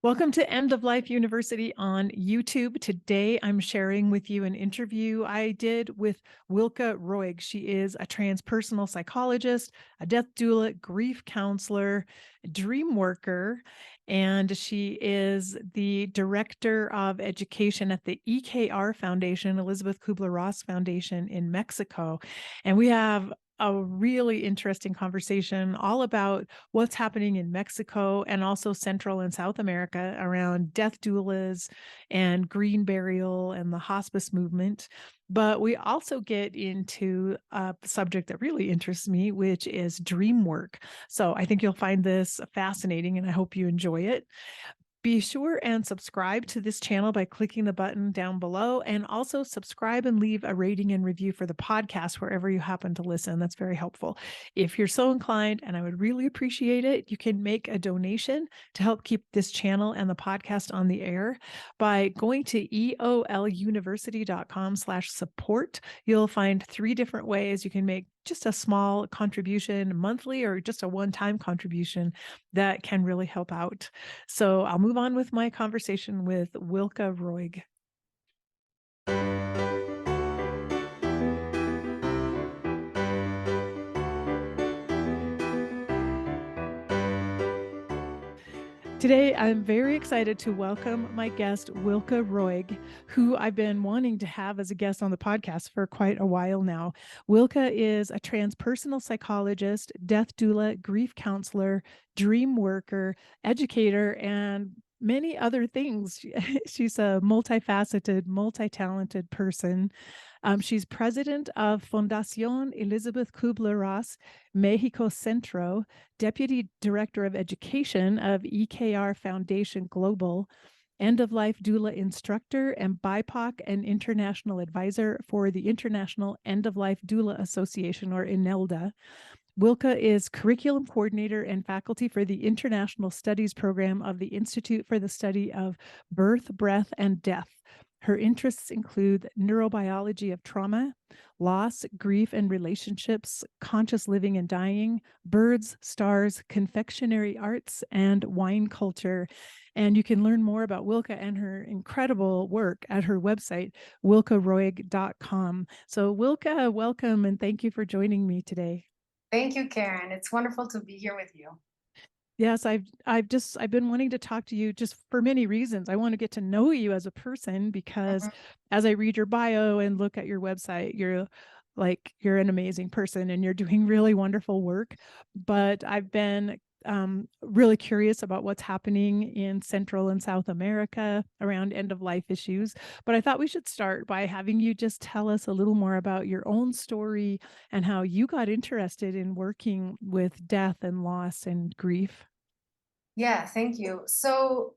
Welcome to End of Life University on YouTube. Today, I'm sharing with you an interview I did with Wilka Roig. She is a transpersonal psychologist, a death doula, grief counselor, dream worker, and she is the director of education at the EKR Foundation, Elizabeth Kubler-Ross Foundation in Mexico. And we have a really interesting conversation all about what's happening in Mexico and also Central and South America around death doulas and green burial and the hospice movement. But we also get into a subject that really interests me, which is dream work. So I think you'll find this fascinating and I hope you enjoy it. Be sure and subscribe to this channel by clicking the button down below, and also subscribe and leave a rating and review for the podcast wherever you happen to listen. That's very helpful. If you're so inclined, and I would really appreciate it, you can make a donation to help keep this channel and the podcast on the air by going to eoluniversity.com/support. You'll find 3 different ways you can make just a small contribution monthly or just a one-time contribution that can really help out. So I'll move on with my conversation with Wilka Roig. Today, I'm very excited to welcome my guest, Wilka Roig, who I've been wanting to have as a guest on the podcast for quite a while now. Wilka is a transpersonal psychologist, death doula, grief counselor, dream worker, educator, and many other things. She's a multifaceted, multi-talented person. She's president of Fundación Elizabeth Kubler-Ross Mexico Centro, deputy director of education of EKR Foundation Global, end-of-life doula instructor, and BIPOC and international advisor for the International End-of-Life Doula Association, or INELDA. Wilka is curriculum coordinator and faculty for the International Studies program of the Institute for the Study of Birth, Breath, and Death. Her interests include neurobiology of trauma, loss, grief and relationships, conscious living and dying, birds, stars, confectionery arts, and wine culture. And you can learn more about Wilka and her incredible work at her website, wilkaroig.com. So Wilka, welcome and thank you for joining me today. Thank you, Karen. It's wonderful to be here with you. Yes, I've been wanting to talk to you just for many reasons. I want to get to know you as a person because as I read your bio and look at your website, you're an amazing person and you're doing really wonderful work. But I've been really curious about what's happening in Central and South America around end of life issues. But I thought we should start by having you just tell us a little more about your own story and how you got interested in working with death and loss and grief. Yeah, thank you. So,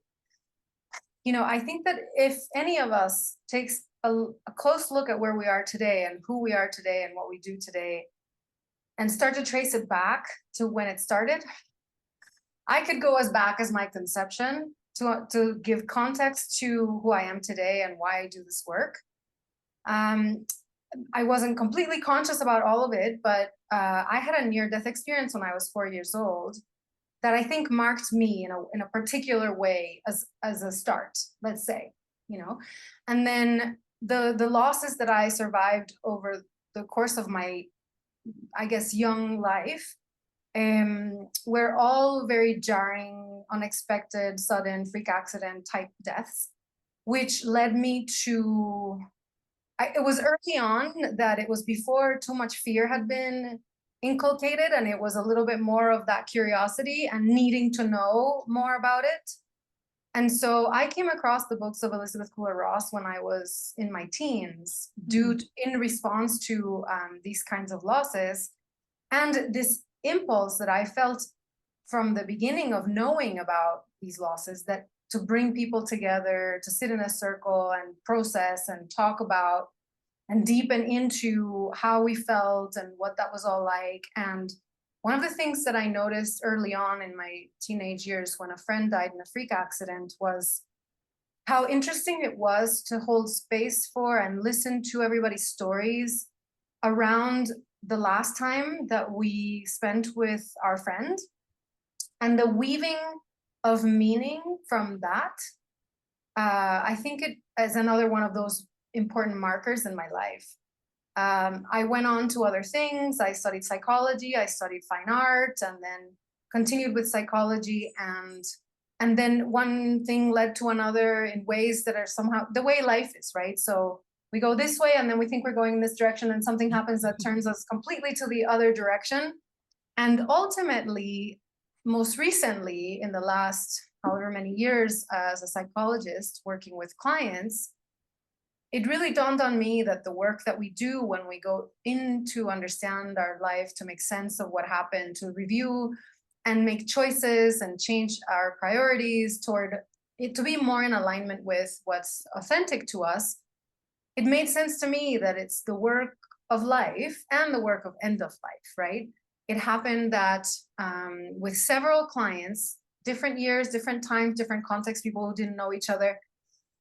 I think that if any of us takes a close look at where we are today and who we are today and what we do today and start to trace it back to when it started, I could go as back as my conception to give context to who I am today and why I do this work. I wasn't completely conscious about all of it, but I had a near-death experience when I was 4 years old that I think marked me in a particular way as a start, let's say, and then the losses that I survived over the course of my, I guess, young life were all very jarring, unexpected, sudden, freak accident type deaths, which led me to it was early on that it was before too much fear had been inculcated, and it was a little bit more of that curiosity and needing to know more about it. And so I came across the books of Elizabeth Kubler-Ross when I was in my teens, in response to these kinds of losses, and this impulse that I felt from the beginning of knowing about these losses, that to bring people together, to sit in a circle and process and talk about and deepen into how we felt and what that was all like. And one of the things that I noticed early on in my teenage years when a friend died in a freak accident was how interesting it was to hold space for and listen to everybody's stories around the last time that we spent with our friend, and the weaving of meaning from that, I think it is another one of those important markers in my life. I went on to other things. I studied psychology, I studied fine art, and then continued with psychology. And then one thing led to another in ways that are somehow the way life is, right? So we go this way, and then we think we're going in this direction, and something happens that turns us completely to the other direction. And ultimately, most recently, in the last however many years as a psychologist working with clients, it really dawned on me that the work that we do when we go in to understand our life, to make sense of what happened, to review and make choices and change our priorities toward it to be more in alignment with what's authentic to us, it made sense to me that it's the work of life and the work of end of life, right? It happened that with several clients, different years, different times, different contexts, people who didn't know each other,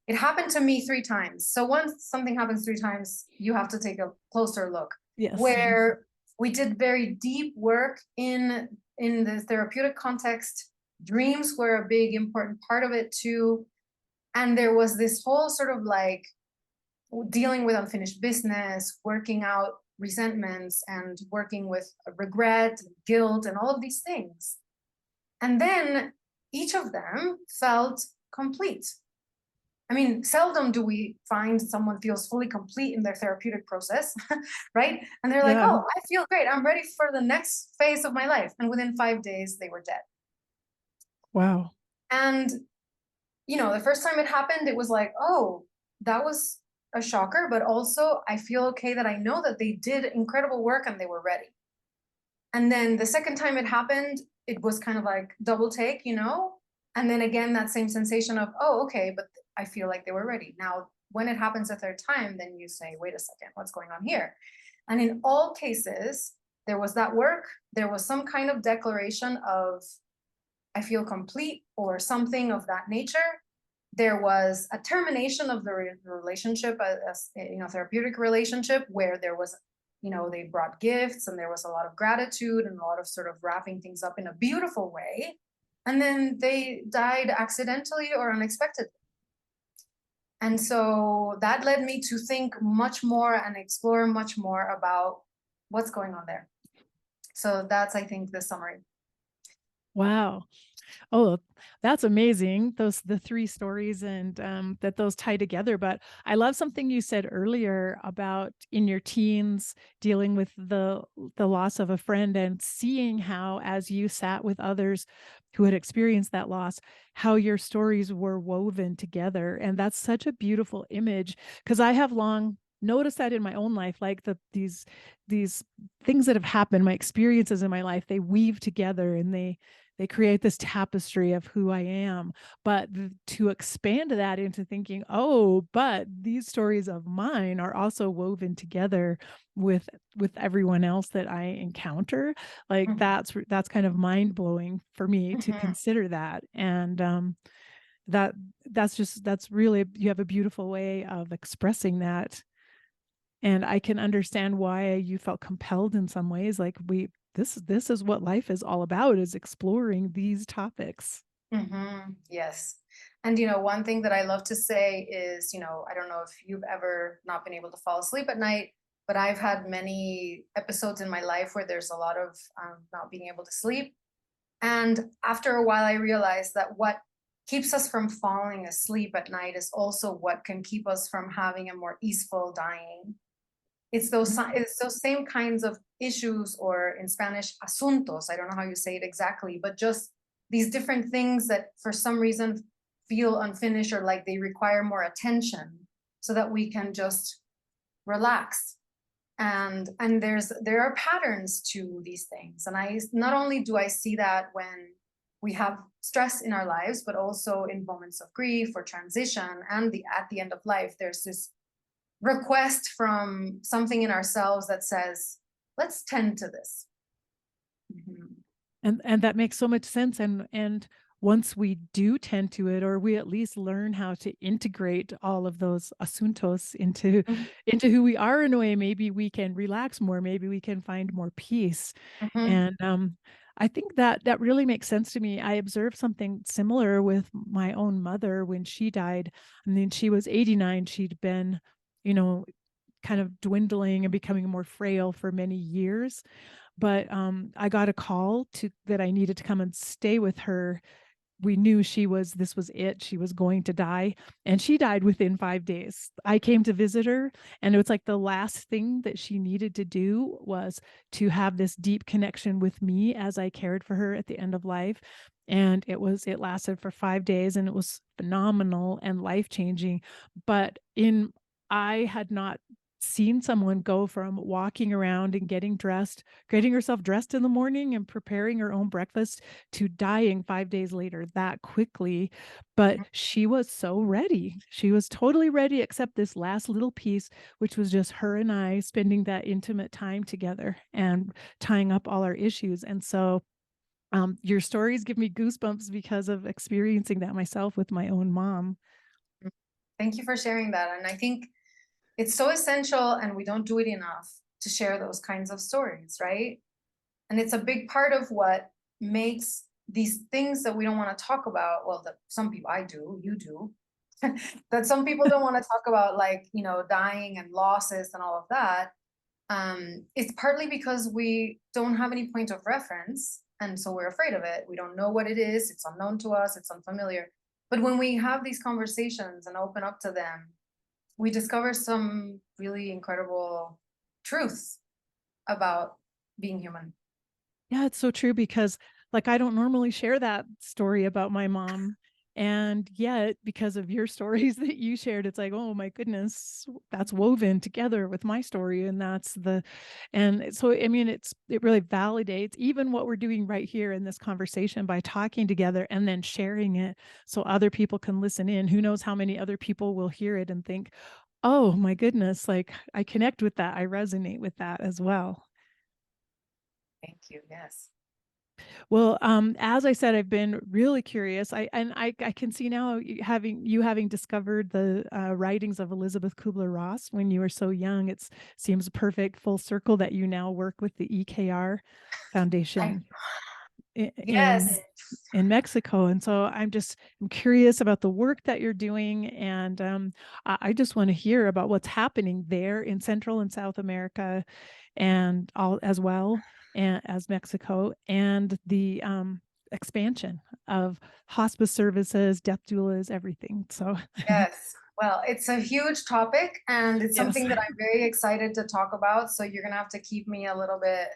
it happened to me 3 times. So once something happens 3 times, you have to take a closer look. Yes. Where we did very deep work in the therapeutic context. Dreams were a big important part of it too. And there was this whole sort of like dealing with unfinished business, working out resentments, and working with regret, guilt, and all of these things. And then each of them felt complete. I mean, seldom do we find someone feels fully complete in their therapeutic process, right? And they're like, Yeah. oh, I feel great. I'm ready for the next phase of my life. And within 5 days, they were dead. Wow. And, the first time it happened, it was like, oh, that was a shocker. But also, I feel okay that I know that they did incredible work and they were ready. And then the second time it happened, it was kind of like double take, And then again, that same sensation of, oh, okay, but I feel like they were ready. Now, when it happens a third time, then you say, wait a second, what's going on here? And in all cases, there was that work, there was some kind of declaration of, I feel complete, or something of that nature. There was a termination of the relationship, therapeutic relationship, where there was, they brought gifts and there was a lot of gratitude and a lot of sort of wrapping things up in a beautiful way. And then they died accidentally or unexpectedly. And so that led me to think much more and explore much more about what's going on there. So that's, I think, the summary. Wow. Oh, that's amazing. The 3 stories, and that those tie together. But I love something you said earlier about in your teens dealing with the loss of a friend, and seeing how, as you sat with others who had experienced that loss, how your stories were woven together. And that's such a beautiful image, because I have long noticed that in my own life, like these things that have happened, my experiences in my life, they weave together, and they create this tapestry of who I am. But to expand that into thinking, oh, but these stories of mine are also woven together with everyone else that I encounter, like that's kind of mind blowing for me to consider that. And that's really, you have a beautiful way of expressing that. And I can understand why you felt compelled in some ways, like this is what life is all about, is exploring these topics. Yes. And, one thing that I love to say is, I don't know if you've ever not been able to fall asleep at night, but I've had many episodes in my life where there's a lot of not being able to sleep. And after a while, I realized that what keeps us from falling asleep at night is also what can keep us from having a more easeful dying. It's those same kinds of issues, or in Spanish, asuntos. I don't know how you say it exactly, but just these different things that for some reason feel unfinished, or like they require more attention, so that we can just relax. And there are patterns to these things. And I not only do I see that when we have stress in our lives, but also in moments of grief or transition, and at the end of life, there's this request from something in ourselves that says, let's tend to this. And that makes so much sense. And once we do tend to it, or we at least learn how to integrate all of those asuntos into who we are in a way, maybe we can relax more, maybe we can find more peace. And I think that that really makes sense to me. I observed something similar with my own mother when she died. I mean, she was 89. She'd been, you know, kind of dwindling and becoming more frail for many years. But I got a call to that I needed to come and stay with her. We knew this was it. She was going to die. And she died within 5 days. I came to visit her, and it was like the last thing that she needed to do was to have this deep connection with me as I cared for her at the end of life. And it lasted for 5 days, and it was phenomenal and life-changing. But I had not seen someone go from walking around and getting herself dressed in the morning and preparing her own breakfast to dying 5 days later that quickly. But she was so ready. She was totally ready, except this last little piece, which was just her and I spending that intimate time together and tying up all our issues. And so your stories give me goosebumps because of experiencing that myself with my own mom. Thank you for sharing that. And I think it's so essential, and we don't do it enough to share those kinds of stories, right? And it's a big part of what makes these things that we don't want to talk about. Well, that some people, I do, you do, that some people don't want to talk about, like, dying and losses and all of that. It's partly because we don't have any point of reference. And so we're afraid of it. We don't know what it is. It's unknown to us. It's unfamiliar. But when we have these conversations and open up to them, we discover some really incredible truths about being human. Yeah, it's so true because like I don't normally share that story about my mom. And yet, because of your stories that you shared, it's like, oh my goodness, that's woven together with my story. And so, I mean, it really validates even what we're doing right here in this conversation by talking together and then sharing it so other people can listen in. Who knows how many other people will hear it and think, oh my goodness, like I connect with that. I resonate with that as well. Thank you. Yes. Well, as I said, I've been really curious. I can see now having discovered the writings of Elizabeth Kubler-Ross when you were so young. It seems a perfect full circle that you now work with the EKR I, Foundation yes. in Mexico. And so I'm curious about the work that you're doing, and I just want to hear about what's happening there in Central and South America, and all as well and as Mexico, and the expansion of hospice services, death doulas, everything. So Yes. Well, it's a huge topic, and it's yes, something that I'm very excited to talk about. So you're gonna have to keep me a little bit,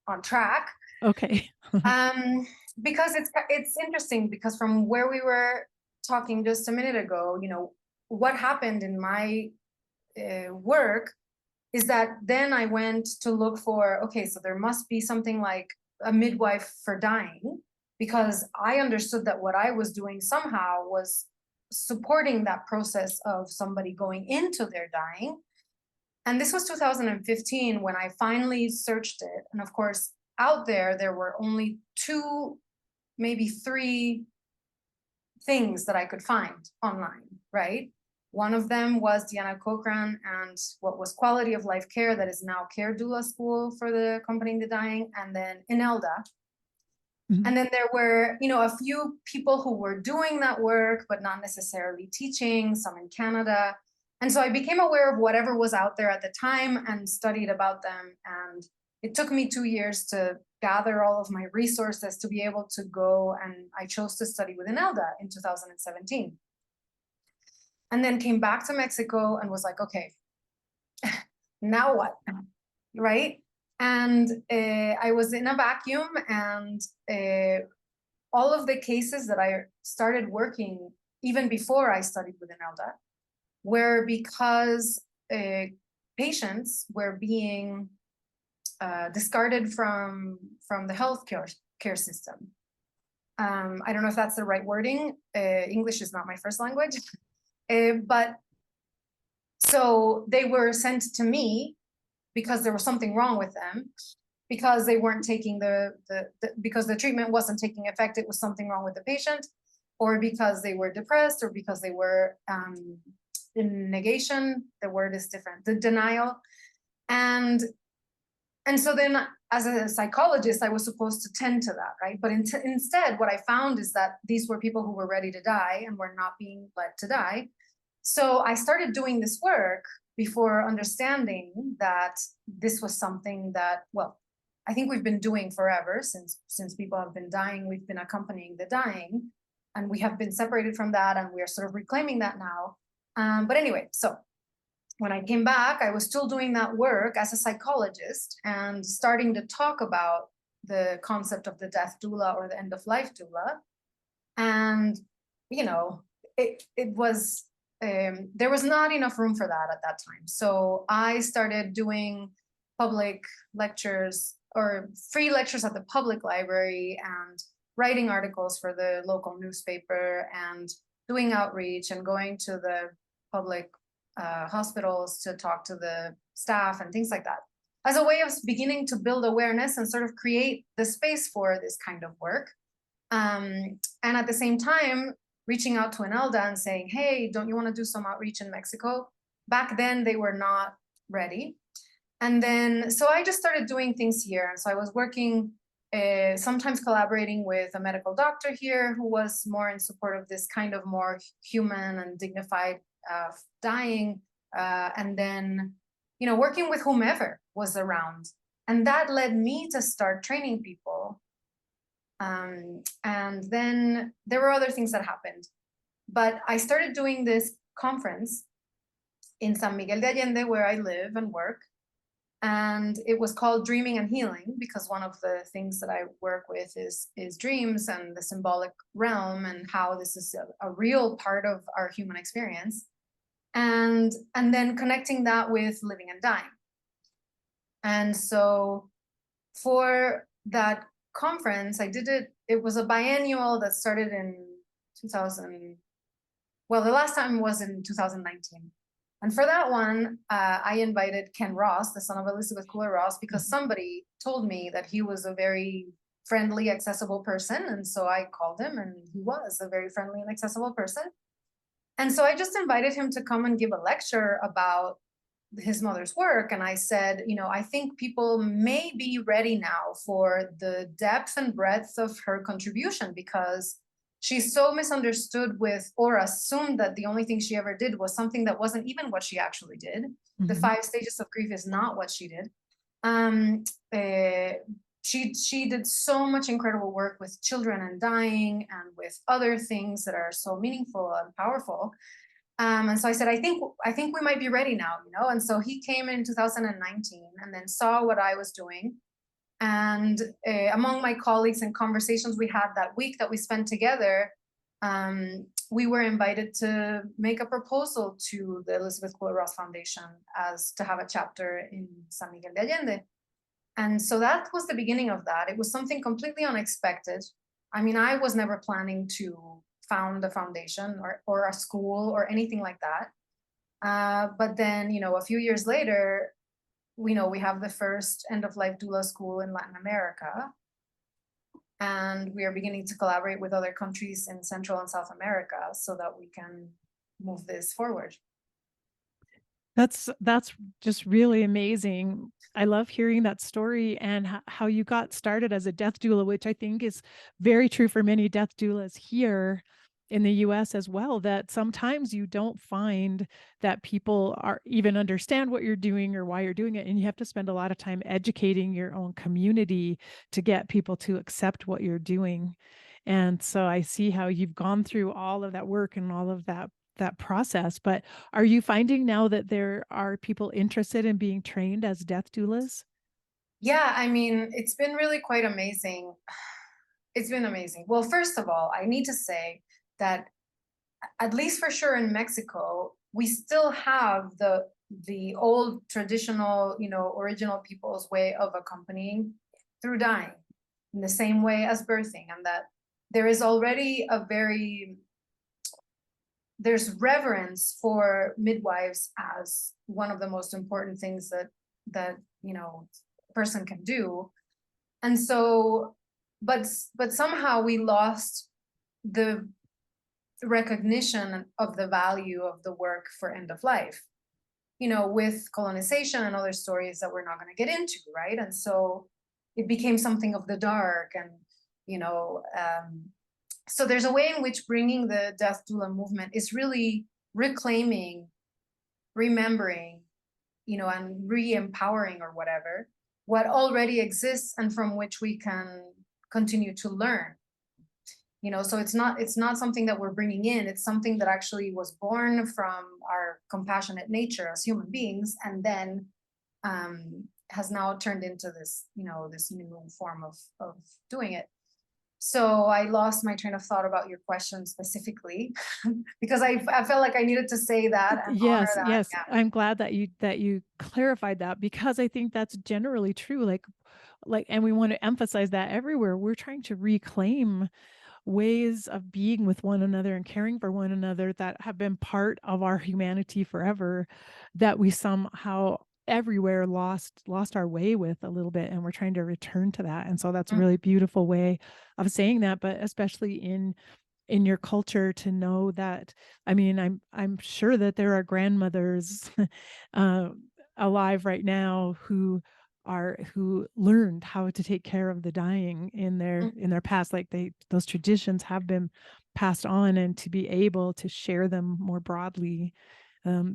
on track. okay, Um, because it's interesting, because from where we were talking just a minute ago, what happened in my work is that then I went to look for, okay, so there must be something like a midwife for dying, because I understood that what I was doing somehow was supporting that process of somebody going into their dying. And this was 2015 when I finally searched it. And of course, out there were only two, maybe three things that I could find online, right? One of them was Diana Cochran and what was quality of life care, that is now Care Doula School for the Accompanying the Dying, and then INELDA. Mhm. And then there were, a few people who were doing that work, but not necessarily teaching, some in Canada. And so I became aware of whatever was out there at the time and studied about them. And it took me 2 years to gather all of my resources to be able to go. And I chose to study with INELDA in 2017. And then came back to Mexico and was like, okay, now what? Right? And I was in a vacuum, and all of the cases that I started working even before I studied with INELDA were because patients were being discarded from the care system. I don't know if that's the right wording. English is not my first language. But so they were sent to me because there was something wrong with them, because they weren't taking because the treatment wasn't taking effect. It was something wrong with the patient, or because they were depressed, or because they were in negation. The word is different, the denial. And so then as a psychologist, I was supposed to tend to that, right? But instead, what I found is that these were people who were ready to die and were not being led to die. So I started doing this work before understanding that this was something that, well, I think we've been doing forever since people have been dying. We've been accompanying the dying, and we have been separated from that, and we are sort of reclaiming that now. But anyway, so when I came back, I was still doing that work as a psychologist and starting to talk about the concept of the death doula or the end of life doula. And, you know, it was, there was not enough room for that at that time. So I started doing public lectures or free lectures at the public library and writing articles for the local newspaper and doing outreach and going to the public hospitals to talk to the staff and things like that, as a way of beginning to build awareness and sort of create the space for this kind of work. And at the same time, reaching out to ENELDA and saying, hey, don't you want to do some outreach in Mexico? Back then, they were not ready. And then, so I just started doing things here. And so I was working, sometimes collaborating with a medical doctor here who was more in support of this kind of more human and dignified dying, and then, you know, working with whomever was around. And that led me to start training people. And then there were other things that happened. But I started doing this conference in San Miguel de Allende, where I live and work. And it was called Dreaming and Healing, because one of the things that I work with is dreams and the symbolic realm and how this is a real part of our human experience. And then connecting that with living and dying. And so for that conference, I did it, it was a biennial that started in 2000, well, the last time was in 2019. And for that one, I invited Ken Ross, the son of Elizabeth Kubler-Ross, because somebody told me that he was a very friendly, accessible person. And so I called him, and he was a very friendly and accessible person. And so I just invited him to come and give a lecture about his mother's work. And I said, you know, I think people may be ready now for the depth and breadth of her contribution, because she's so misunderstood with, or assumed that the only thing she ever did was something that wasn't even what she actually did. Mm-hmm. The 5 stages of grief is not what she did. She did so much incredible work with children and dying and with other things that are so meaningful and powerful. And so I said, I think we might be ready now, you know? And so he came in 2019 and then saw what I was doing. And among my colleagues and conversations we had that week that we spent together, we were invited to make a proposal to the Elizabeth Kubler-Ross Foundation as to have a chapter in San Miguel de Allende. And so that was the beginning of that. It was something completely unexpected. I mean, I was never planning to found a foundation or a school or anything like that. But then, you know, a few years later, we have the first end-of-life doula school in Latin America. And we are beginning to collaborate with other countries in Central and South America so that we can move this forward. That's just really amazing. I love hearing that story and how you got started as a death doula, which I think is very true for many death doulas here in the US as well, that sometimes you don't find that people are even understand what you're doing or why you're doing it. And you have to spend a lot of time educating your own community to get people to accept what you're doing. And so I see how you've gone through all of that work and all of that process. But are you finding now that there are people interested in being trained as death doulas? Yeah, I mean, it's been really quite amazing. It's been amazing. Well, first of all, I need to say that at least for sure in Mexico, we still have the old traditional, you know, original people's way of accompanying through dying in the same way as birthing, and that there is already there's reverence for midwives as one of the most important things that you know, a person can do. And so, but somehow we lost the recognition of the value of the work for end of life, you know, with colonization and other stories that we're not going to get into, right? And so it became something of the dark. And, so there's a way in which bringing the death doula movement is really reclaiming, remembering, and re-empowering or whatever, what already exists and from which we can continue to learn. So it's not something that we're bringing in. It's something that actually was born from our compassionate nature as human beings, and then has now turned into this, this new form of doing it. So I lost my train of thought about your question specifically because I felt like I needed to say that and honor Yes, that. yes. Yeah. I'm glad that you clarified that, because I think that's generally true. And we want to emphasize that everywhere. We're trying to reclaim ways of being with one another and caring for one another that have been part of our humanity forever, that we somehow everywhere lost our way with a little bit, and we're trying to return to that. And so that's a really beautiful way of saying that, but especially in your culture, to know that, I mean, I'm sure that there are grandmothers alive right now who learned how to take care of the dying in their past. Like those traditions have been passed on, and to be able to share them more broadly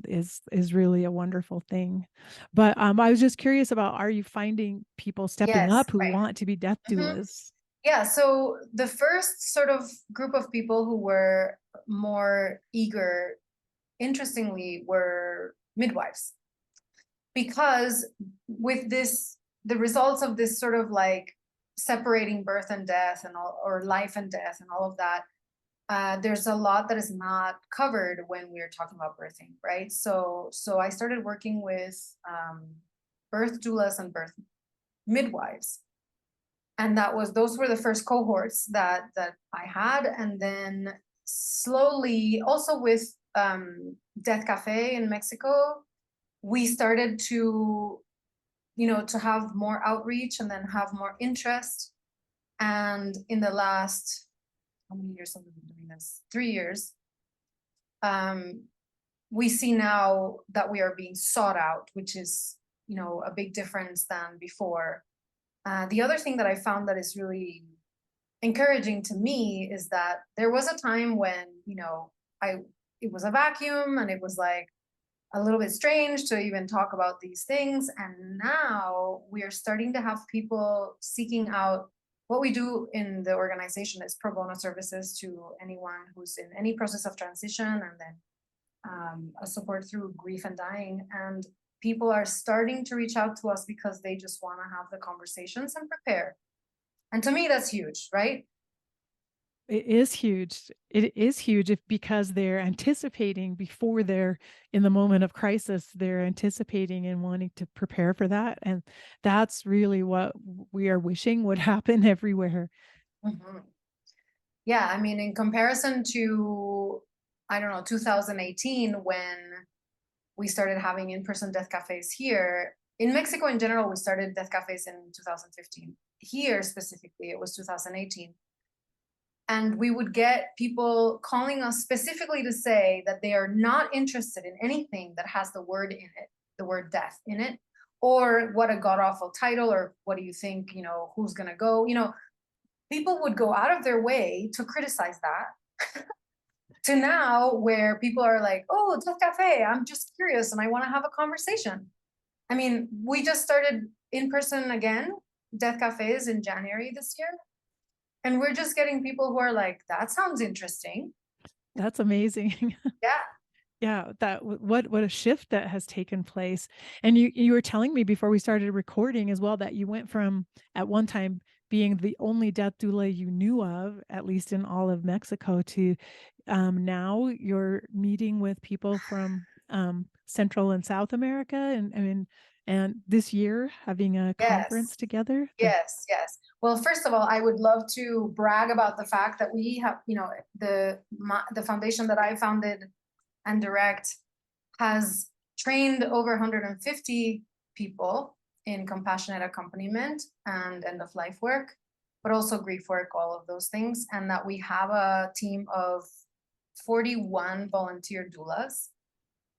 is really a wonderful thing. But I was just curious about, are you finding people stepping Yes, up who right. want to be death doulas? Yeah, so the first sort of group of people who were more eager, interestingly, were midwives. Because with the results of this sort of like separating birth and death and all, or life and death and all of that, there's a lot that is not covered when we're talking about birthing, right? So I started working with birth doulas and birth midwives, and those were the first cohorts that I had. And then slowly, also with Death Café in Mexico, we started to to have more outreach and then have more interest. And in the last, how many years have we been doing this? 3 years. We see now that we are being sought out, which is a big difference than before. The other thing that I found that is really encouraging to me is that there was a time when it was a vacuum, and it was like a little bit strange to even talk about these things. And now we are starting to have people seeking out. What we do in the organization is pro bono services to anyone who's in any process of transition, and then a support through grief and dying. And people are starting to reach out to us because they just want to have the conversations and prepare. And to me, that's huge, right? It is huge. It is huge because they're anticipating before they're in the moment of crisis. They're anticipating and wanting to prepare for that. And that's really what we are wishing would happen everywhere. Mm-hmm. Yeah, I mean, in comparison to, I don't know, 2018, when we started having in-person death cafes here. In Mexico in general, we started death cafes in 2015. Here specifically, it was 2018. And we would get people calling us specifically to say that they are not interested in anything that has the word in it, the word death in it, or what a god-awful title, or what do you think, who's gonna go? People would go out of their way to criticize that. To now where people are like, oh, Death Cafe, I'm just curious and I want to have a conversation. I mean, we just started in person again, Death Cafes in January this year. And we're just getting people who are like, that sounds interesting. That's amazing. Yeah. Yeah, what a shift that has taken place. And you were telling me before we started recording as well that you went from, at one time, being the only death doula you knew of, at least in all of Mexico, to now you're meeting with people from Central and South America, and I mean, and this year having a conference together. Yes. Well, first of all, I would love to brag about the fact that we have, the foundation that I founded and direct has trained over 150 people in compassionate accompaniment and end of life work, but also grief work, all of those things. And that we have a team of 41 volunteer doulas.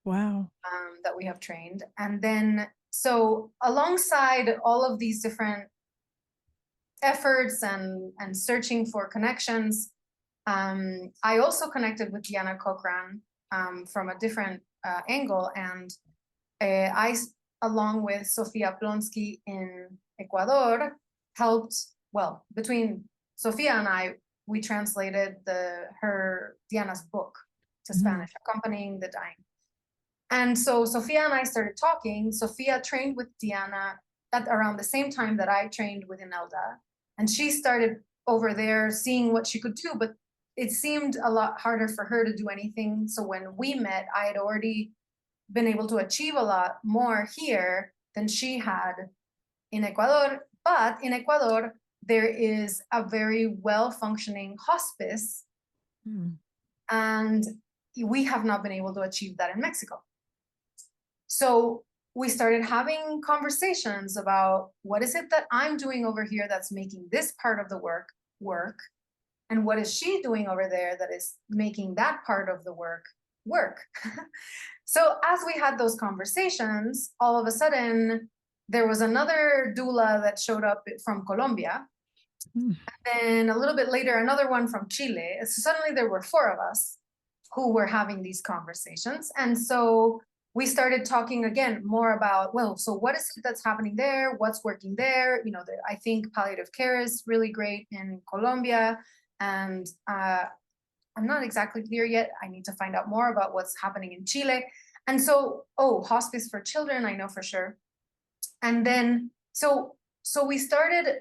Wow. That we have trained. And then, so alongside all of these different efforts and searching for connections. I also connected with Diana Cochran from a different angle, and I, along with Sofia Plonsky in Ecuador, helped, well, between Sofia and I, we translated Diana's book to Spanish, Accompanying the Dying. And so Sofia and I started talking. Sofia trained with Diana at around the same time that I trained with Imelda. And she started over there seeing what she could do, but it seemed a lot harder for her to do anything. So when we met, I had already been able to achieve a lot more here than she had in Ecuador. But in Ecuador, there is a very well-functioning hospice, and we have not been able to achieve that in Mexico. So we started having conversations about what is it that I'm doing over here that's making this part of the work, and what is she doing over there that is making that part of the work. So as we had those conversations, all of a sudden, there was another doula that showed up from Colombia. And then a little bit later, another one from Chile. So suddenly there were 4 of us who were having these conversations. And so we started talking again more about, well, so what is it that's happening there? What's working there? You know, I think palliative care is really great in Colombia. And I'm not exactly clear yet. I need to find out more about what's happening in Chile. And so, hospice for children, I know for sure. And then, so we started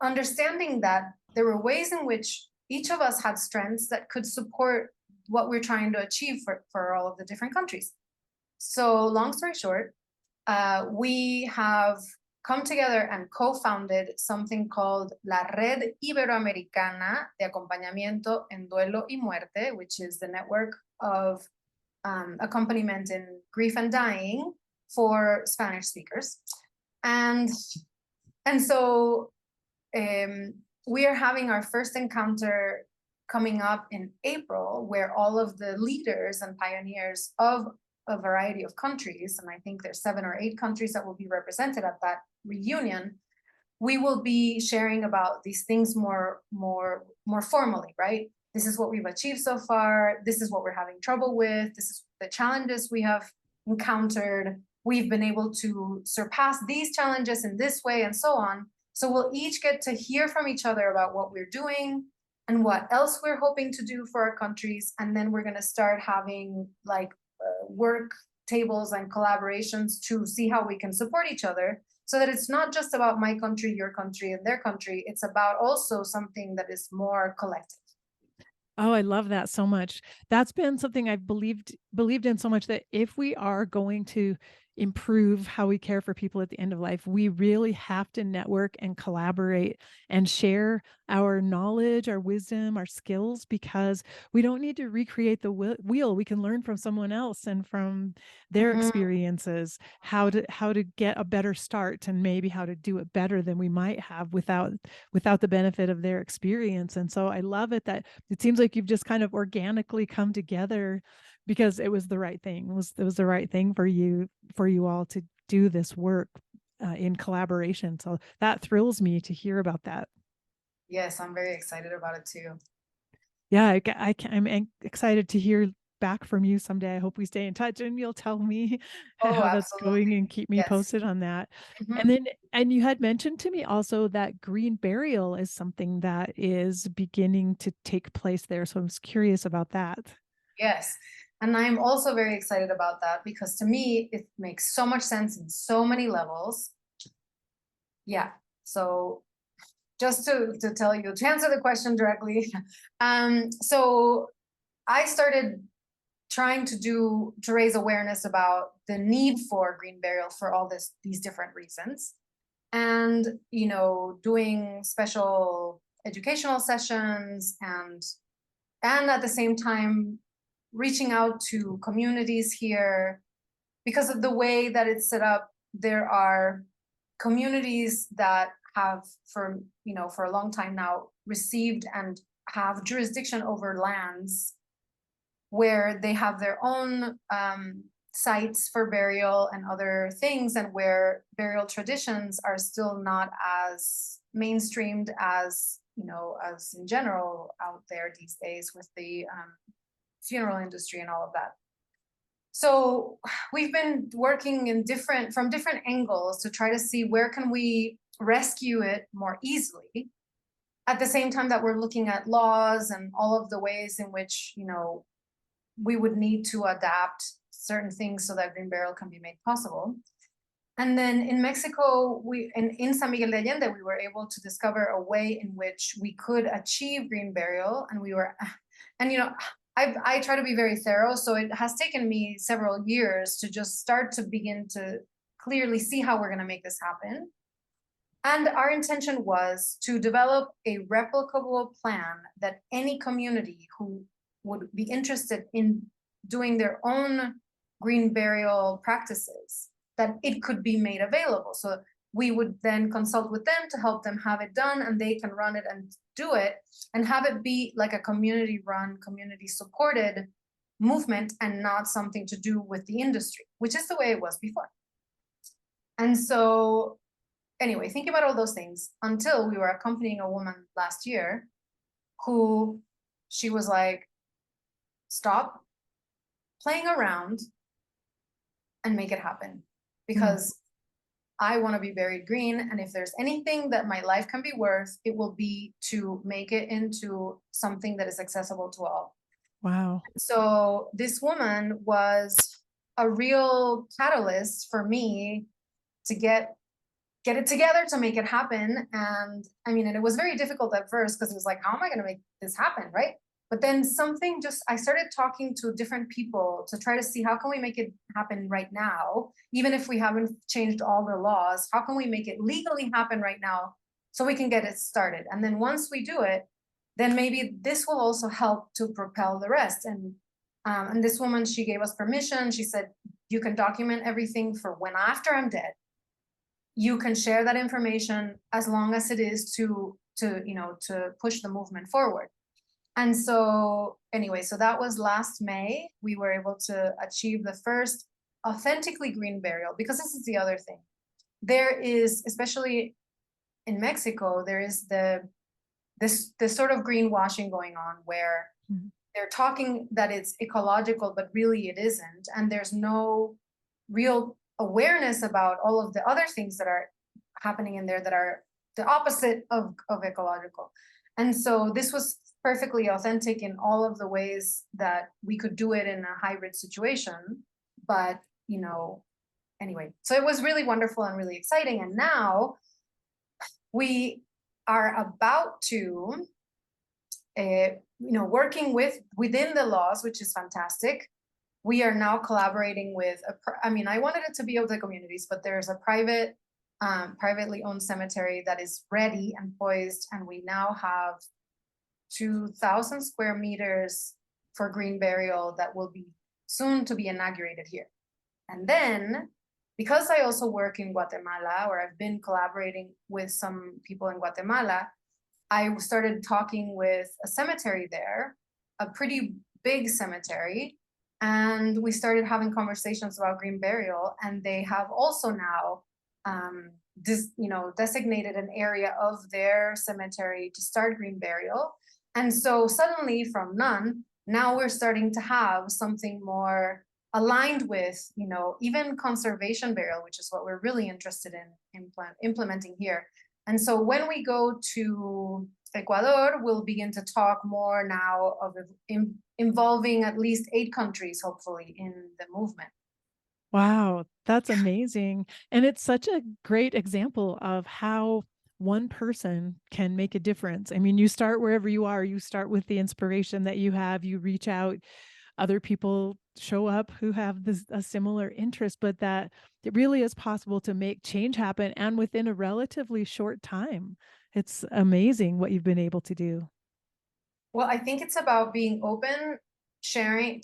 understanding that there were ways in which each of us had strengths that could support what we're trying to achieve for all of the different countries. So long story short, we have come together and co-founded something called La Red Iberoamericana de Acompañamiento en Duelo y Muerte, which is the network of accompaniment in grief and dying for Spanish speakers. And so we are having our first encounter coming up in April, where all of the leaders and pioneers of a variety of countries, and I think there's 7 or 8 countries that will be represented at that reunion, we will be sharing about these things more formally, right? This is what we've achieved so far. This is what we're having trouble with. This is the challenges we have encountered. We've been able to surpass these challenges in this way, and so on. So we'll each get to hear from each other about what we're doing and what else we're hoping to do for our countries. And then we're going to start having like work tables and collaborations to see how we can support each other, so that it's not just about my country, your country, and their country. It's about also something that is more collective. Oh, I love that so much. That's been something I've believed in so much, that if we are going to improve how we care for people at the end of life, we really have to network and collaborate and share our knowledge, our wisdom, our skills, because we don't need to recreate the wheel. We can learn from someone else and from their experiences how to get a better start, and maybe how to do it better than we might have without the benefit of their experience. And so I love it that it seems like you've just kind of organically come together because it was the right thing. It was the right thing for you all to do this work in collaboration. So that thrills me to hear about that. Yes, I'm very excited about it too. Yeah, I'm excited to hear back from you someday. I hope we stay in touch and you'll tell me how that's going and keep me posted on that. And you had mentioned to me also that green burial is something that is beginning to take place there. So I was curious about that. Yes. And I'm also very excited about that, because to me, it makes so much sense in so many levels. Yeah. So just to tell you, to answer the question directly, so I started trying to raise awareness about the need for green burial for all these different reasons, and doing special educational sessions, and at the same time reaching out to communities here, because of the way that it's set up. There are communities that have for a long time now received and have jurisdiction over lands where they have their own sites for burial and other things, and where burial traditions are still not as mainstreamed as, as in general out there these days with the funeral industry and all of that. So we've been working from different angles to try to see where can we rescue it more easily, at the same time that we're looking at laws and all of the ways in which, we would need to adapt certain things so that green burial can be made possible. And then in Mexico, in San Miguel de Allende, we were able to discover a way in which we could achieve green burial. And I try to be very thorough, so it has taken me several years to just start to begin to clearly see how we're going to make this happen. And our intention was to develop a replicable plan that any community who would be interested in doing their own green burial practices, that it could be made available. So we would then consult with them to help them have it done, and they can run it and do it and have it be like a community run, community supported movement and not something to do with the industry, which is the way it was before. And so anyway, thinking about all those things until we were accompanying a woman last year who she was like, stop playing around and make it happen, because I want to be buried green. And if there's anything that my life can be worth, it will be to make it into something that is accessible to all. Wow. So this woman was a real catalyst for me to get it together to make it happen. And and it was very difficult at first because it was like, how am I going to make this happen, right? But then I started talking to different people to try to see how can we make it happen right now, even if we haven't changed all the laws, how can we make it legally happen right now so we can get it started? And then once we do it, then maybe this will also help to propel the rest. And this woman, she gave us permission. She said, you can document everything for when after I'm dead. You can share that information as long as it is to push the movement forward. And so anyway, so that was last May. We were able to achieve the first authentically green burial, because this is the other thing. There is, especially in Mexico, there is this sort of greenwashing going on where they're talking that it's ecological, but really it isn't. And there's no real awareness about all of the other things that are happening in there that are the opposite of ecological. And so this was perfectly authentic in all of the ways that we could do it in a hybrid situation. But, anyway, so it was really wonderful and really exciting. And now we are about to, working within the laws, which is fantastic. We are now collaborating with, I wanted it to be of the communities, but there's a privately owned cemetery that is ready and poised. And we now have 2,000 square meters for green burial that will be soon to be inaugurated here. And then, because I also work in Guatemala, or I've been collaborating with some people in Guatemala, I started talking with a cemetery there, a pretty big cemetery, and we started having conversations about green burial. And they have also now designated an area of their cemetery to start green burial. And so suddenly from none, now we're starting to have something more aligned with, even conservation burial, which is what we're really interested in implementing here. And so when we go to Ecuador, we'll begin to talk more now of involving at least 8 countries, hopefully, in the movement. Wow, that's amazing. And it's such a great example of how one person can make a difference. You start wherever you are. You start with the inspiration that you have. You reach out. Other people show up who have a similar interest, but that it really is possible to make change happen, and within a relatively short time. It's amazing what you've been able to do. Well, I think it's about being open, sharing,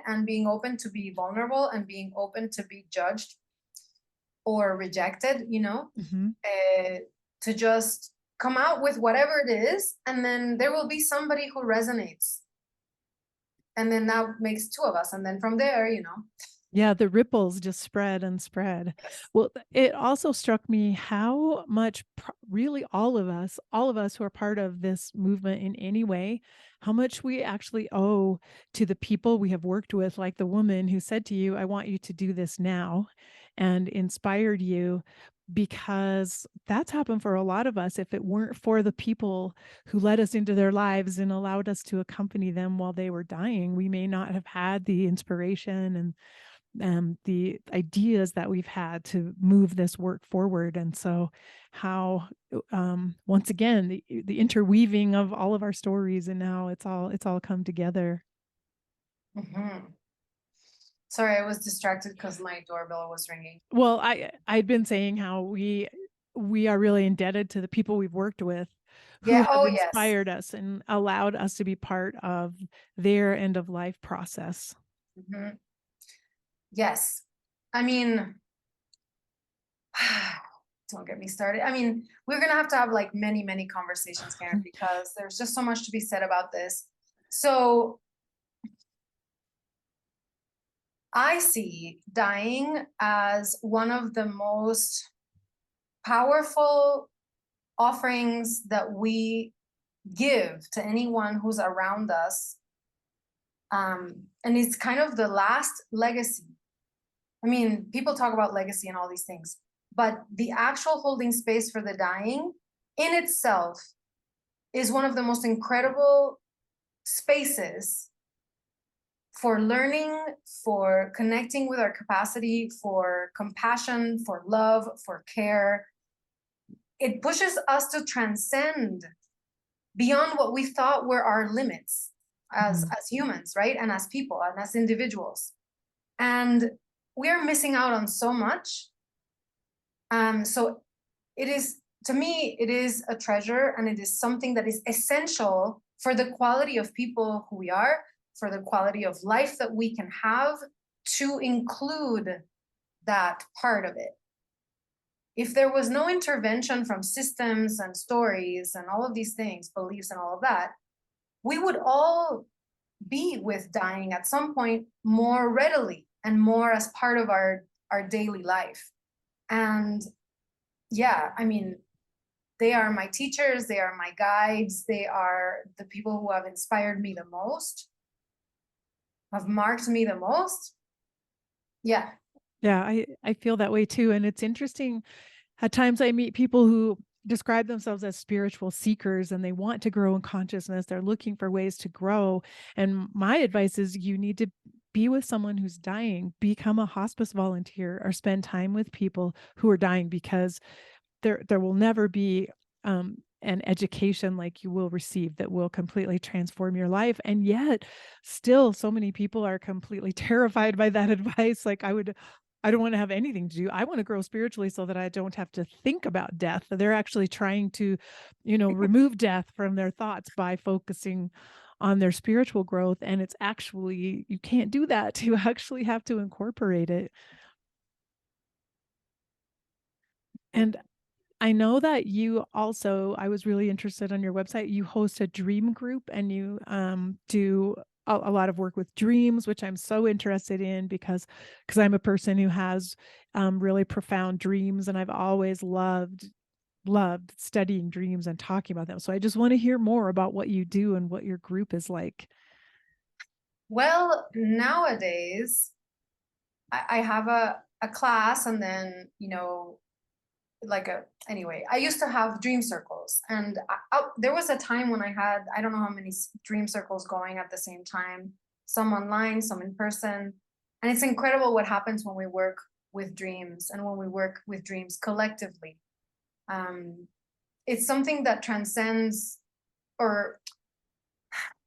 and being open to be vulnerable, and being open to be judged or rejected, to just come out with whatever it is, and then there will be somebody who resonates. And then that makes 2 of us. And then from there, Yeah, the ripples just spread and spread. Yes. Well, it also struck me how much really all of us who are part of this movement in any way, how much we actually owe to the people we have worked with, like the woman who said to you, I want you to do this now, and inspired you, because that's happened for a lot of us. If it weren't for the people who led us into their lives and allowed us to accompany them while they were dying, we may not have had the inspiration and the ideas that we've had to move this work forward. And so how once again the interweaving of all of our stories, and now it's all come together. Mhm. Sorry, I was distracted because my doorbell was ringing. Well, I'd been saying how we are really indebted to the people we've worked with who Yeah. have Oh, yes. inspired us and allowed us to be part of their end of life process. Mhm. Yes. I mean, don't get me started. I mean, we're gonna have to have like many, many conversations, Karen, because there's just so much to be said about this. So I see dying as one of the most powerful offerings that we give to anyone who's around us. And it's kind of the last legacy. I mean, people talk about legacy and all these things, but the actual holding space for the dying in itself is one of the most incredible spaces for learning, for connecting with our capacity, for compassion, for love, for care. It pushes us to transcend beyond what we thought were our limits Mhm. as humans, right? And as people and as individuals. And we're missing out on so much. So it is, to me, it is a treasure, and it is something that is essential for the quality of people who we are, for the quality of life that we can have, to include that part of it. If there was no intervention from systems and stories and all of these things, beliefs and all of that, we would all be with dying at some point more readily and more as part of our daily life. And yeah, I mean, they are my teachers, they are my guides, they are the people who have inspired me the most, have marked me the most. Yeah. Yeah, I feel that way too. And it's interesting. At times I meet people who describe themselves as spiritual seekers and they want to grow in consciousness. They're looking for ways to grow. And my advice is you need to be with someone who's dying, become a hospice volunteer, or spend time with people who are dying, because there will never be an education like you will receive that will completely transform your life. And yet still so many people are completely terrified by that advice. Like I don't want to have anything to do. I want to grow spiritually so that I don't have to think about death. They're actually trying to, remove death from their thoughts by focusing on their spiritual growth. And it's actually, you can't do that. You actually have to incorporate it. And I know that you also, I was really interested on your website, you host a dream group, and you do a lot of work with dreams, which I'm so interested in because I'm a person who has really profound dreams, and I've always loved studying dreams and talking about them. So I just want to hear more about what you do and what your group is like. Well, nowadays I have a class, and then, like a, anyway, I used to have dream circles, and there was a time when I had, I don't know how many dream circles going at the same time, some online, some in person. And it's incredible what happens when we work with dreams and when we work with dreams collectively. um, it's something that transcends, or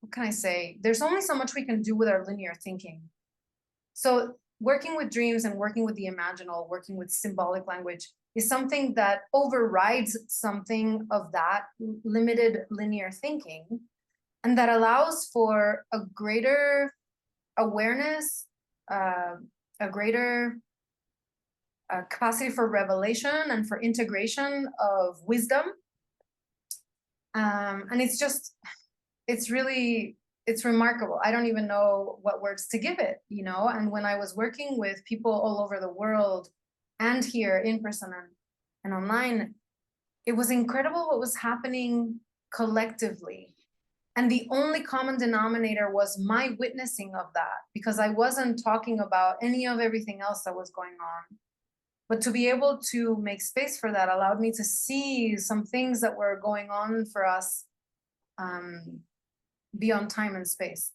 what can I say, there's only so much we can do with our linear thinking. So working with dreams and working with the imaginal, working with symbolic language, is something that overrides something of that limited linear thinking, and that allows for a greater awareness, uh, a greater capacity for revelation and for integration of wisdom. And it's really it's remarkable. I don't even know what words to give it, you know? And when I was working with people all over the world and here in person and online, it was incredible what was happening collectively. And the only common denominator was my witnessing of that, because I wasn't talking about any of everything else that was going on. But to be able to make space for that allowed me to see some things that were going on for us beyond time and space.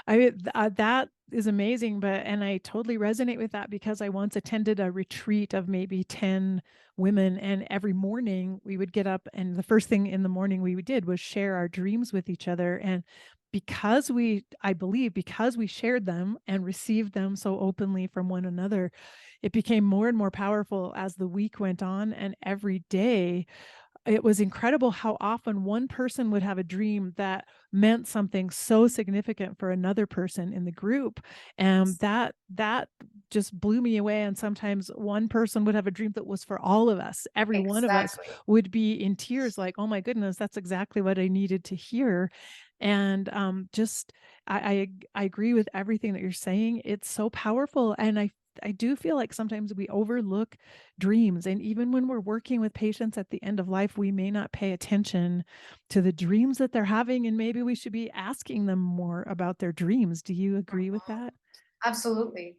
That is amazing, and I totally resonate with that, because I once attended a retreat of maybe 10 women, and every morning we would get up, and the first thing in the morning we did was share our dreams with each other. And I believe because we shared them and received them so openly from one another, it became more and more powerful as the week went on. And every day it was incredible how often one person would have a dream that meant something so significant for another person in the group. And that just blew me away. And sometimes one person would have a dream that was for all of us. Every one of us Exactly. would be in tears, like, oh my goodness, that's exactly what I needed to hear. And just I agree with everything that you're saying. It's so powerful. And I do feel like sometimes we overlook dreams. And even when we're working with patients at the end of life, we may not pay attention to the dreams that they're having. And maybe we should be asking them more about their dreams. Do you agree with that? Absolutely.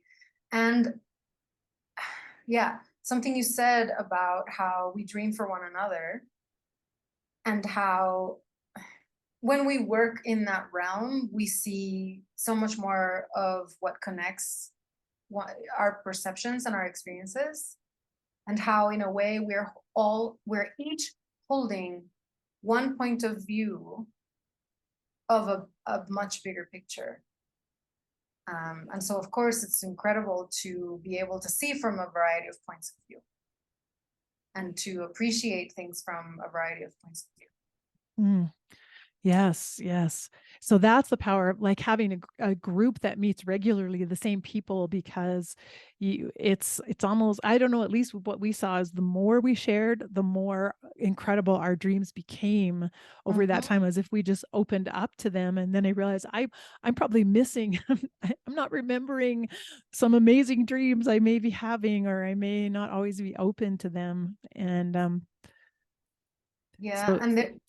And yeah, something you said about how we dream for one another, and how when we work in that realm, we see so much more of what connects our perceptions and our experiences, and how in a way we're each holding one point of view of a much bigger picture. And so of course it's incredible to be able to see from a variety of points of view, and to appreciate things from a variety of points of view. Mm. Yes, yes. So that's the power of like having a group that meets regularly, the same people, because it's almost, I don't know, at least what we saw is the more we shared, the more incredible our dreams became over that time, as if we just opened up to them. And then I realized I'm probably missing, I'm not remembering some amazing dreams I may be having, or I may not always be open to them. And Yeah, so and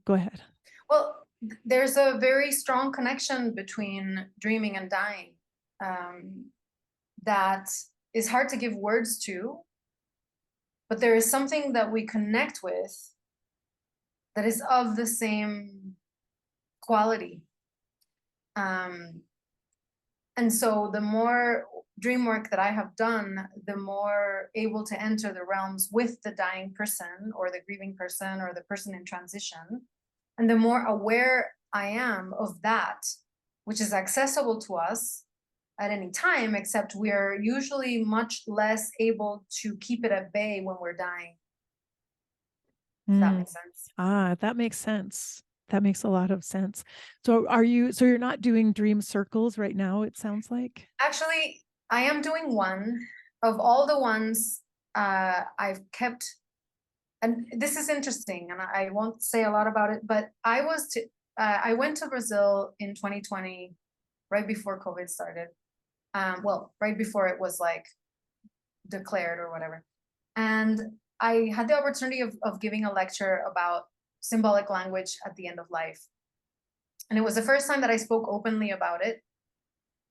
go ahead. well, there's a very strong connection between dreaming and dying, that is hard to give words to, but there is something that we connect with that is of the same quality. And so the more dream work that I have done, the more able to enter the realms with the dying person or the grieving person or the person in transition, and the more aware I am of that, which is accessible to us at any time, except we're usually much less able to keep it at bay when we're dying. If that makes sense. That makes sense. That makes a lot of sense. So you're not doing dream circles right now, it sounds like? Actually, I am doing one of all the ones I've kept. And this is interesting, and I won't say a lot about it, but I went to Brazil in 2020, right before COVID started. Well, right before it was like declared or whatever. And I had the opportunity of giving a lecture about symbolic language at the end of life. And it was the first time that I spoke openly about it.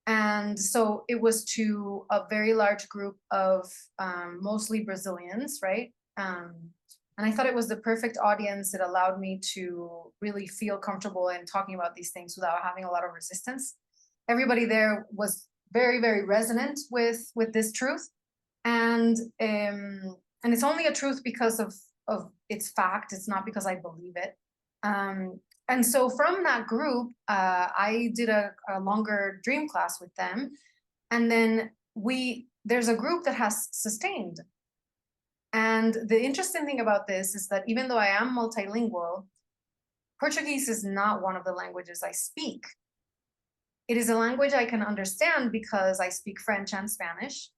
And so it was to a very large group of mostly Brazilians, right? And I thought it was the perfect audience. It allowed me to really feel comfortable in talking about these things without having a lot of resistance. Everybody there was very, very resonant with this truth. And it's only a truth because of its fact. It's not because I believe it. And so from that group, I did a longer dream class with them. And then there's a group that has sustained. And the interesting thing about this is that even though I am multilingual, Portuguese is not one of the languages I speak. It is a language I can understand because I speak French and Spanish.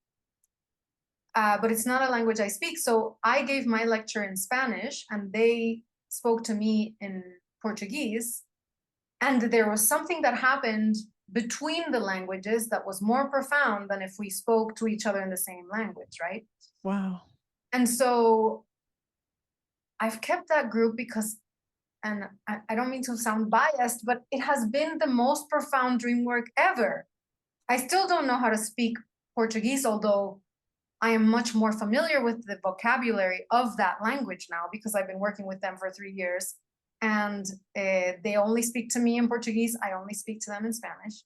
But it's not a language I speak. So I gave my lecture in Spanish and they spoke to me in Portuguese. And there was something that happened between the languages that was more profound than if we spoke to each other in the same language, right? Wow. And so I've kept that group because, and I don't mean to sound biased, but it has been the most profound dream work ever. I still don't know how to speak Portuguese, although I am much more familiar with the vocabulary of that language now because I've been working with them for 3 years. And they only speak to me in Portuguese. I only speak to them in Spanish.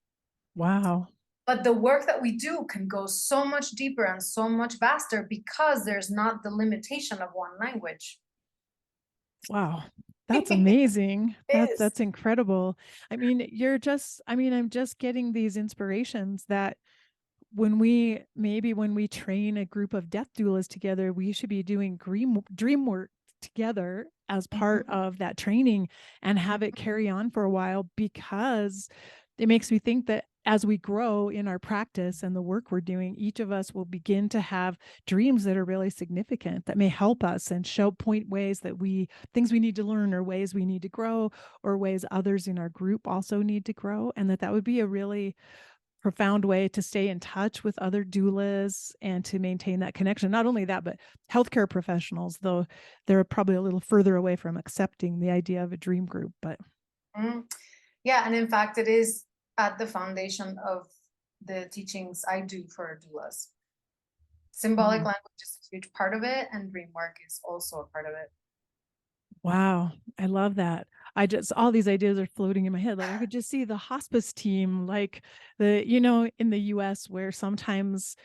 Wow. But the work that we do can go so much deeper and so much vaster because there's not the limitation of one language. Wow. That's amazing. It is. That's incredible. I mean, I'm just getting these inspirations that when we train a group of death doulas together, we should be doing dream work together as part Mhm. of that training and have it carry on for a while, because it makes me think that as we grow in our practice and the work we're doing, each of us will begin to have dreams that are really significant, that may help us and point ways that things we need to learn, or ways we need to grow, or ways others in our group also need to grow. And that would be a really profound way to stay in touch with other doulas and to maintain that connection. Not only that, but healthcare professionals, though they're probably a little further away from accepting the idea of a dream group. But Yeah, and in fact, it is at the foundation of the teachings I do for doulas. Symbolic language is a huge part of it, and dream work is also a part of it. wow, I love that. All these ideas are floating in my head. Like I could just see the hospice team, like in the US, where sometimes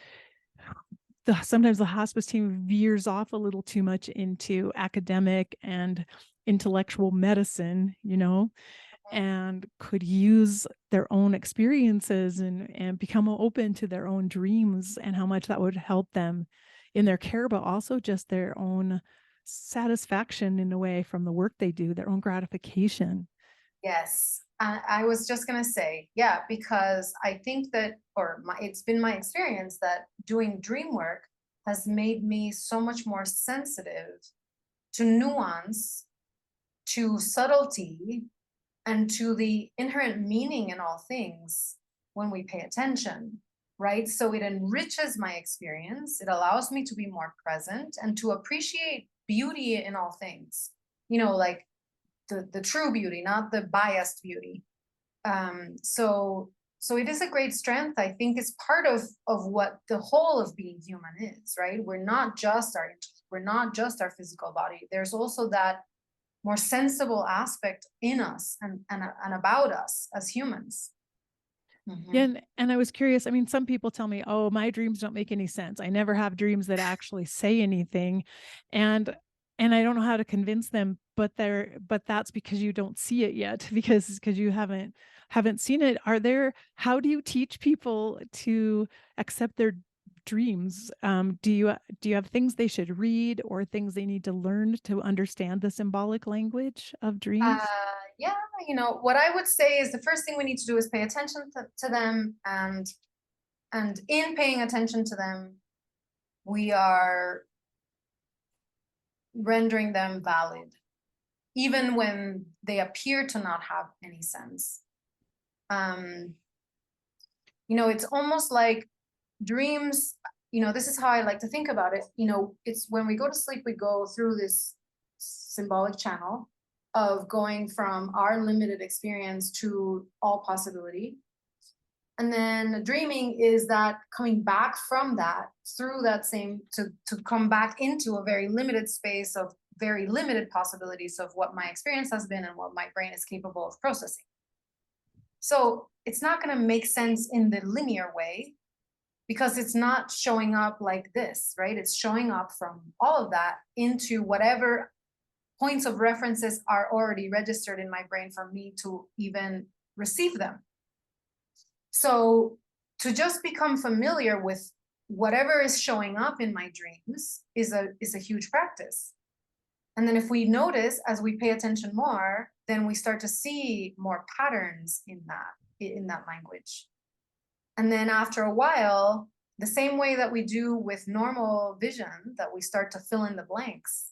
the hospice team veers off a little too much into academic and intellectual medicine, and could use their own experiences and become open to their own dreams, and how much that would help them in their care, but also just their own satisfaction in a way from the work they do, their own gratification. Yes. I was just going to say, yeah, because I think that, it's been my experience that doing dream work has made me so much more sensitive to nuance, to subtlety, and to the inherent meaning in all things when we pay attention, right? So it enriches my experience. It allows me to be more present and to appreciate beauty in all things, like the true beauty, not the biased beauty. So it is a great strength. I think it's part of what the whole of being human is, right? We're not just our physical body. There's also that more sensible aspect in us and about us as humans. Yeah, Mm-hmm. and I was curious. I mean, some people tell me, "Oh, my dreams don't make any sense. I never have dreams that actually say anything," and I don't know how to convince them. But that's because you don't see it yet, because you haven't seen it. How do you teach people to accept their dreams? Do you have things they should read, or things they need to learn to understand the symbolic language of Uh, dreams? yeah, what I would say is the first thing we need to do is pay attention to them, and in paying attention to them, we are rendering them valid, even when they appear to not have any sense. It's almost like dreams, this is how I like to think about it. It's when we go to sleep, we go through this symbolic channel of going from our limited experience to all possibility. And then dreaming is that coming back from that through that same to come back into a very limited space of very limited possibilities of what my experience has been and what my brain is capable of processing. So it's not going to make sense in the linear way because it's not showing up like this, right? It's showing up from all of that into whatever points of references are already registered in my brain for me to even receive them. So to just become familiar with whatever is showing up in my dreams is a huge practice. And then if we notice as we pay attention more, then we start to see more patterns in that language. And then after a while, the same way that we do with normal vision, that we start to fill in the blanks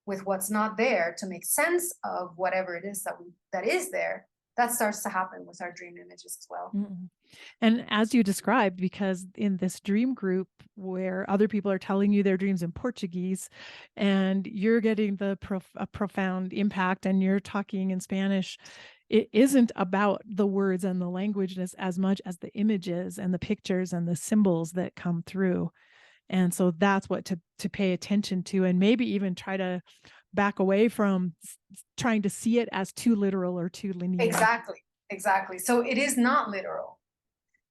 with what's not there to make sense of whatever it is that is there, that starts to happen with our dream images as well. Mm. And as you described, because in this dream group where other people are telling you their dreams in Portuguese and you're getting a profound impact and you're talking in Spanish, it isn't about the words and the language as much as the images and the pictures and the symbols that come through. And so that's what to pay attention to, and maybe even try to back away from trying to see it as too literal or too linear. Exactly. So it is not literal.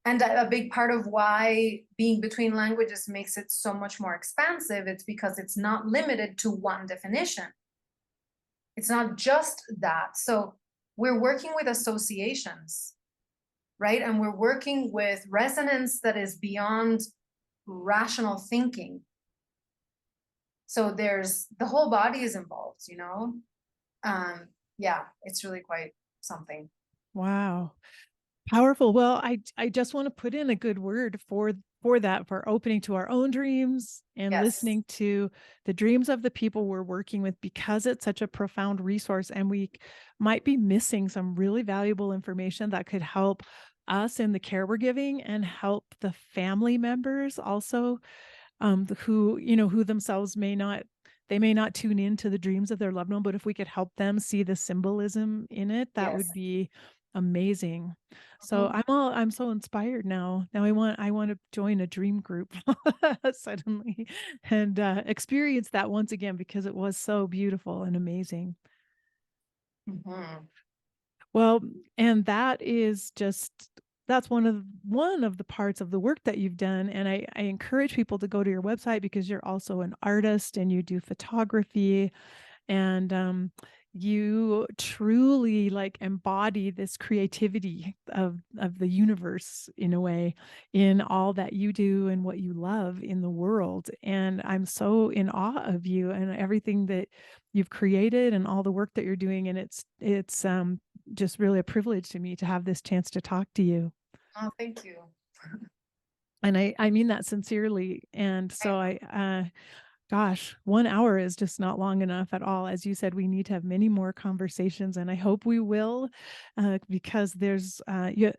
And a big part of why being between languages makes it so much more expansive, it's because it's not limited to one definition. It's not just that. So we're working with associations, right? And we're working with resonance that is beyond rational thinking. So there's the whole body is involved, you know? Yeah, it's really quite something. Wow. Powerful. Well, I just want to put in a good word for that, for opening to our own dreams and listening to the dreams of the people we're working with, because it's such a profound resource and we might be missing some really valuable information that could help us in the care we're giving and help the family members also, who themselves may not tune into the dreams of their loved one, but if we could help them see the symbolism in it, that would be amazing. So I'm so inspired now. Now I want to join a dream group suddenly and experience that once again, because it was so beautiful and amazing. Well, and that's one of the parts of the work that you've done. And I encourage people to go to your website, because you're also an artist and you do photography, and you truly like embody this creativity of the universe in a way, in all that you do and what you love in the world. And I'm so in awe of you and everything that you've created and all the work that you're doing. And it's just really a privilege to me to have this chance to talk to you. Oh, thank you. And I mean that sincerely. And so gosh, 1 hour is just not long enough at all. As you said, we need to have many more conversations, and I hope we will, because there's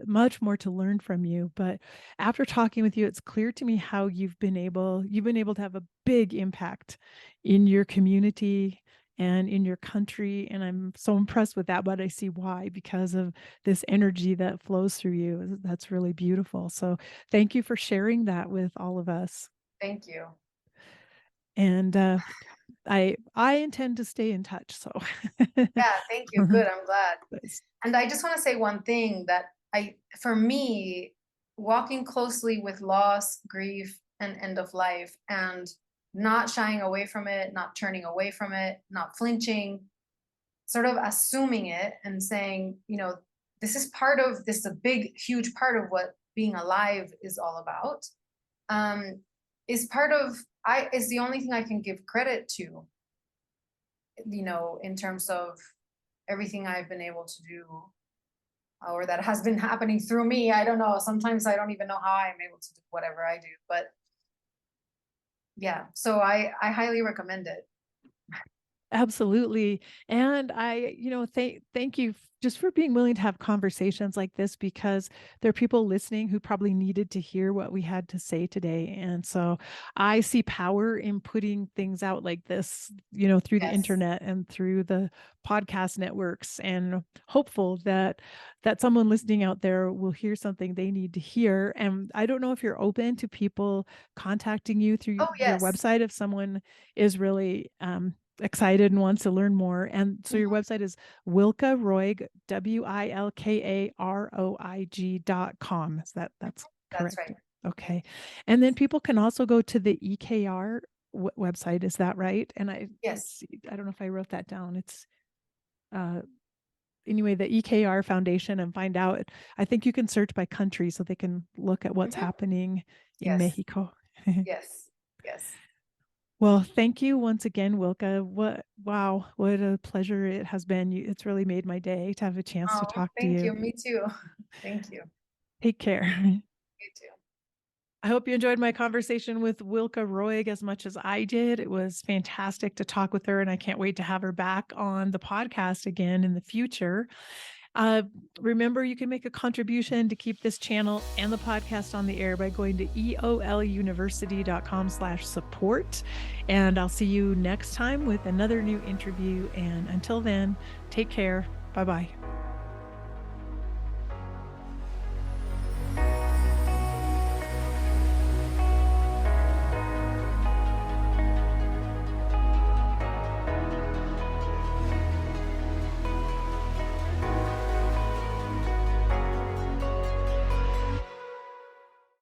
much more to learn from you. But after talking with you, it's clear to me how you've been able to have a big impact in your community and in your country. And I'm so impressed with that, but I see why, because of this energy that flows through you. That's really beautiful. So thank you for sharing that with all of us. Thank you. And I intend to stay in touch. So yeah, thank you. Good. I'm glad. And I just want to say one thing, that for me, walking closely with loss, grief, and end of life, and not shying away from it, not turning away from it, not flinching, sort of assuming it and saying, this is a big, huge part of what being alive is all about, is the only thing I can give credit to, in terms of everything I've been able to do, or that has been happening through me. I don't know. Sometimes I don't even know how I'm able to do whatever I do, but yeah, so I highly recommend it. Absolutely. And thank you just for being willing to have conversations like this, because there are people listening who probably needed to hear what we had to say today. And so I see power in putting things out like this, through the internet and through the podcast networks, and hopeful that someone listening out there will hear something they need to hear. And I don't know if you're open to people contacting you through your website, if someone is really excited and wants to learn more. And so your website is Wilka Roig, WILKAROIG.com. Is that's correct? That's right. Okay. And then people can also go to the EKR website. Is that right? And I don't know if I wrote that down. It's anyway, the EKR Foundation, and find out. I think you can search by country so they can look at what's happening in Mexico. Yes. Well, thank you once again, Wilka. What a pleasure it has been. It's really made my day to have a chance to talk to you. Thank you. Me too. Thank you. Take care. You too. I hope you enjoyed my conversation with Wilka Roig as much as I did. It was fantastic to talk with her, and I can't wait to have her back on the podcast again in the future. Remember, you can make a contribution to keep this channel and the podcast on the air by going to eoluniversity.com/support. And I'll see you next time with another new interview. And until then, take care. Bye-bye.